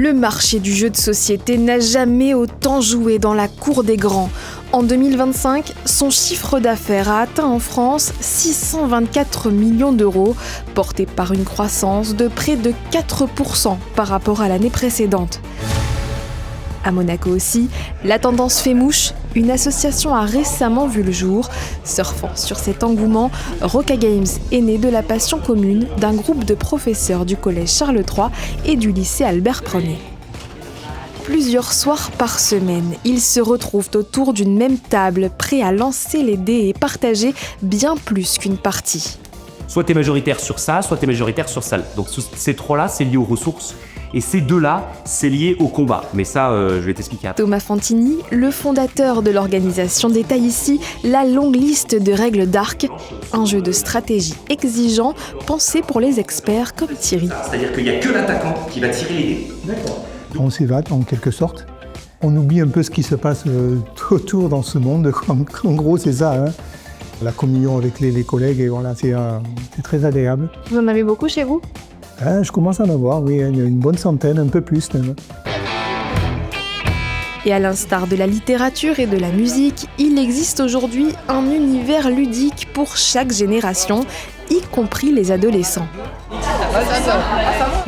Le marché du jeu de société n'a jamais autant joué dans la cour des grands. En 2025, son chiffre d'affaires a atteint en France 624 millions d'euros, porté par une croissance de près de 4% par rapport à l'année précédente. À Monaco aussi, la tendance fait mouche. Une association a récemment vu le jour. Surfant sur cet engouement, Roca Games est né de la passion commune d'un groupe de professeurs du collège Charles III et du lycée Albert Ier. Plusieurs soirs par semaine, ils se retrouvent autour d'une même table, prêts à lancer les dés et partager bien plus qu'une partie. Soit tu es majoritaire sur ça, soit tu es majoritaire sur ça. Donc ces trois-là, c'est lié aux ressources. Et ces deux-là, c'est lié au combat. Mais ça, je vais t'expliquer après. Thomas Fantini, le fondateur de l'organisation, détaille ici la longue liste de règles d'Arc, un jeu de stratégie exigeant, pensé pour les experts comme Thierry. C'est-à-dire qu'il n'y a que l'attaquant qui va tirer les dés. D'accord. On s'évade en quelque sorte. On oublie un peu ce qui se passe autour dans ce monde. En gros, c'est ça. Hein. La communion avec les collègues, et voilà, c'est très agréable. Vous en avez beaucoup chez vous ? Je commence à en avoir, oui, une bonne centaine, un peu plus même. Et à l'instar de la littérature et de la musique, il existe aujourd'hui un univers ludique pour chaque génération, y compris les adolescents.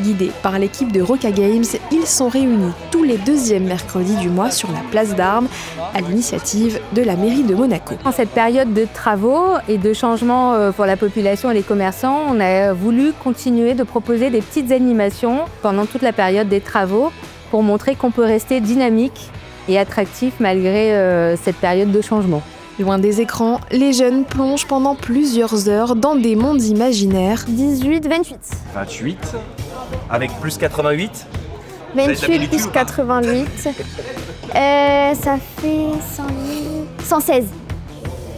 Guidés par l'équipe de Roca Games, ils sont réunis tous les deuxièmes mercredis du mois sur la place d'Armes, à l'initiative de la mairie de Monaco. En cette période de travaux et de changements pour la population et les commerçants, on a voulu continuer de proposer des petites animations pendant toute la période des travaux pour montrer qu'on peut rester dynamique et attractif malgré cette période de changement. Loin des écrans, les jeunes plongent pendant plusieurs heures dans des mondes imaginaires. 18, 28. 28, avec plus 88. 28 plus 88. Ça fait 116.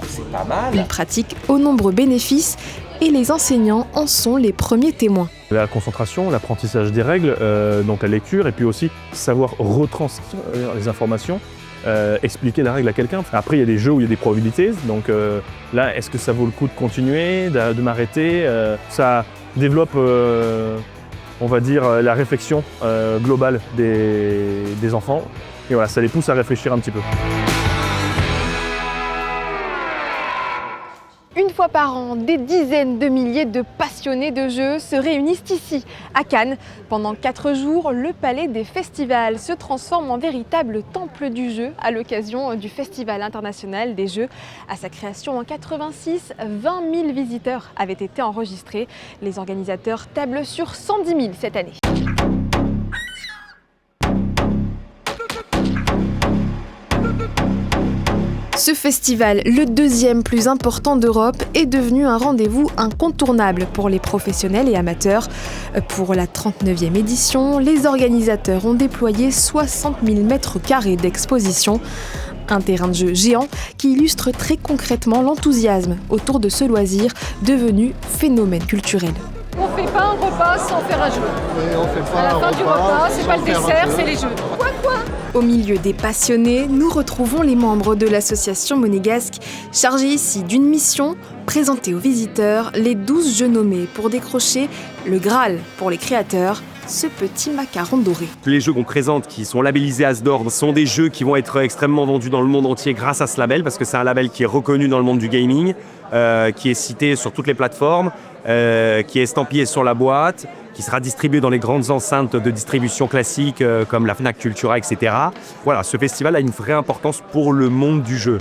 C'est pas mal. Une pratique aux nombreux bénéfices et les enseignants en sont les premiers témoins. La concentration, l'apprentissage des règles, donc la lecture, et puis aussi savoir retranscrire les informations. Expliquer la règle à quelqu'un. Après, il y a des jeux où il y a des probabilités. Donc là, est-ce que ça vaut le coup de continuer, de m'arrêter Ça développe, on va dire, la réflexion globale des enfants. Et voilà, ça les pousse à réfléchir un petit peu. Une fois par an, des dizaines de milliers de passionnés de jeux se réunissent ici, à Cannes. Pendant 4 jours, le Palais des Festivals se transforme en véritable temple du jeu à l'occasion du Festival international des jeux. À sa création en 86, 20 000 visiteurs avaient été enregistrés. Les organisateurs tablent sur 110 000 cette année. Ce festival, le deuxième plus important d'Europe, est devenu un rendez-vous incontournable pour les professionnels et amateurs. Pour la 39e édition, les organisateurs ont déployé 60 000 mètres carrés d'exposition. Un terrain de jeu géant qui illustre très concrètement l'enthousiasme autour de ce loisir devenu phénomène culturel. On ne fait pas un repas sans faire un jeu. À la fin du repas, c'est pas le dessert, c'est les jeux. Quoi Au milieu des passionnés, nous retrouvons les membres de l'association monégasque, chargés ici d'une mission, présenter aux visiteurs les 12 jeux nommés pour décrocher le Graal pour les créateurs, ce petit macaron doré. Les jeux qu'on présente, qui sont labellisés Asdor, sont des jeux qui vont être extrêmement vendus dans le monde entier grâce à ce label, parce que c'est un label qui est reconnu dans le monde du gaming, qui est cité sur toutes les plateformes, qui est estampillé sur la boîte, qui sera distribué dans les grandes enceintes de distribution classiques comme la Fnac Cultura, etc. Voilà, ce festival a une vraie importance pour le monde du jeu.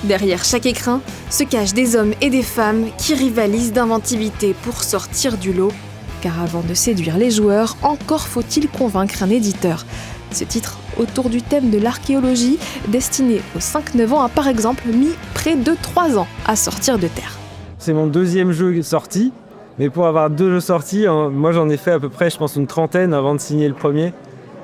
Derrière chaque écrin se cachent des hommes et des femmes qui rivalisent d'inventivité pour sortir du lot. Car avant de séduire les joueurs, encore faut-il convaincre un éditeur. Ce titre, autour du thème de l'archéologie, destiné aux 5-9 ans, a par exemple mis près de 3 ans à sortir de terre. C'est mon deuxième jeu sorti, mais pour avoir 2 jeux sortis, moi j'en ai fait à peu près, je pense, une trentaine avant de signer le premier.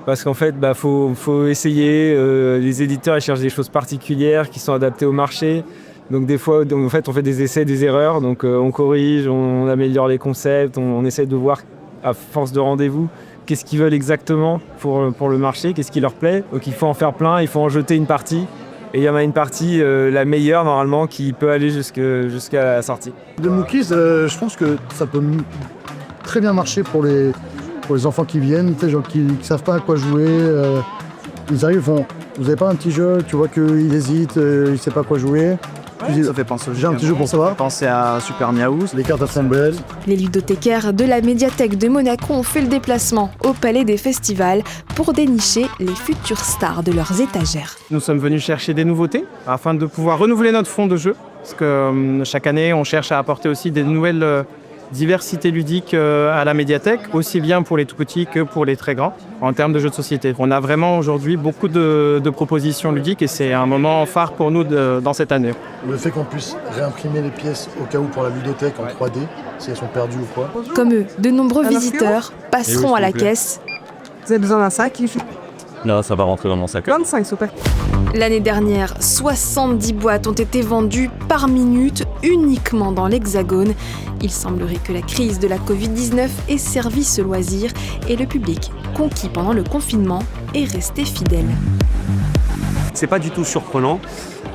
Parce qu'en fait, faut essayer, les éditeurs ils cherchent des choses particulières qui sont adaptées au marché. Donc des fois, en fait, on fait des essais, des erreurs, donc on corrige, on améliore les concepts, on essaie de voir, à force de rendez-vous, qu'est-ce qu'ils veulent exactement pour le marché, qu'est-ce qui leur plaît. Donc il faut en faire plein, il faut en jeter une partie. Et il y en a une partie, la meilleure normalement, qui peut aller jusqu'à la sortie. De Mookies, je pense que ça peut très bien marcher pour les pour les enfants qui viennent, tu sais, genre qui savent pas à quoi jouer. Ils arrivent, vous n'avez pas un petit jeu, tu vois qu'il hésite, il sait pas à quoi jouer. Ouais, ça fait penser au jeu. J'ai un petit jeu pour savoir. Penser à Super Miaou. Les cartes à 5 belles. Les ludothécaires de la médiathèque de Monaco ont fait le déplacement au Palais des Festivals pour dénicher les futures stars de leurs étagères. Nous sommes venus chercher des nouveautés afin de pouvoir renouveler notre fonds de jeu. Parce que chaque année, on cherche à apporter aussi des nouvelles diversités ludiques à la médiathèque, aussi bien pour les tout petits que pour les très grands, en termes de jeux de société. On a vraiment aujourd'hui beaucoup de propositions ludiques et c'est un moment phare pour nous dans cette année. Le fait qu'on puisse réimprimer les pièces au cas où pour la ludothèque en 3D, si elles sont perdues ou quoi. Comme eux, de nombreux visiteurs passeront à la caisse. Vous avez besoin d'un sac? Là, ça va rentrer dans mon sac. 25, super. L'année dernière, 70 boîtes ont été vendues par minute uniquement dans l'Hexagone. Il semblerait que la crise de la Covid-19 ait servi ce loisir et le public, conquis pendant le confinement, est resté fidèle. C'est pas du tout surprenant.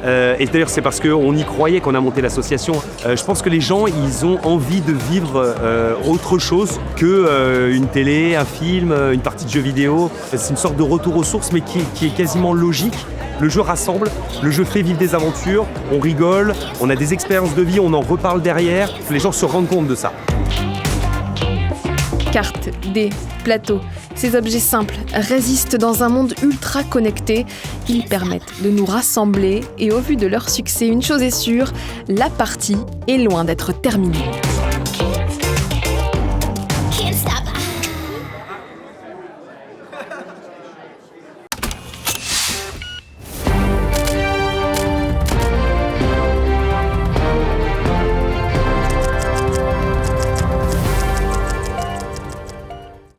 Et d'ailleurs, c'est parce qu'on y croyait qu'on a monté l'association. Je pense que les gens, ils ont envie de vivre autre chose qu'une télé, un film, une partie de jeu vidéo. C'est une sorte de retour aux sources, mais qui est quasiment logique. Le jeu rassemble, le jeu fait vivre des aventures, on rigole, on a des expériences de vie, on en reparle derrière. Les gens se rendent compte de ça. Cartes, dés, plateaux, ces objets simples résistent dans un monde ultra connecté. Ils permettent de nous rassembler et au vu de leur succès, une chose est sûre, la partie est loin d'être terminée.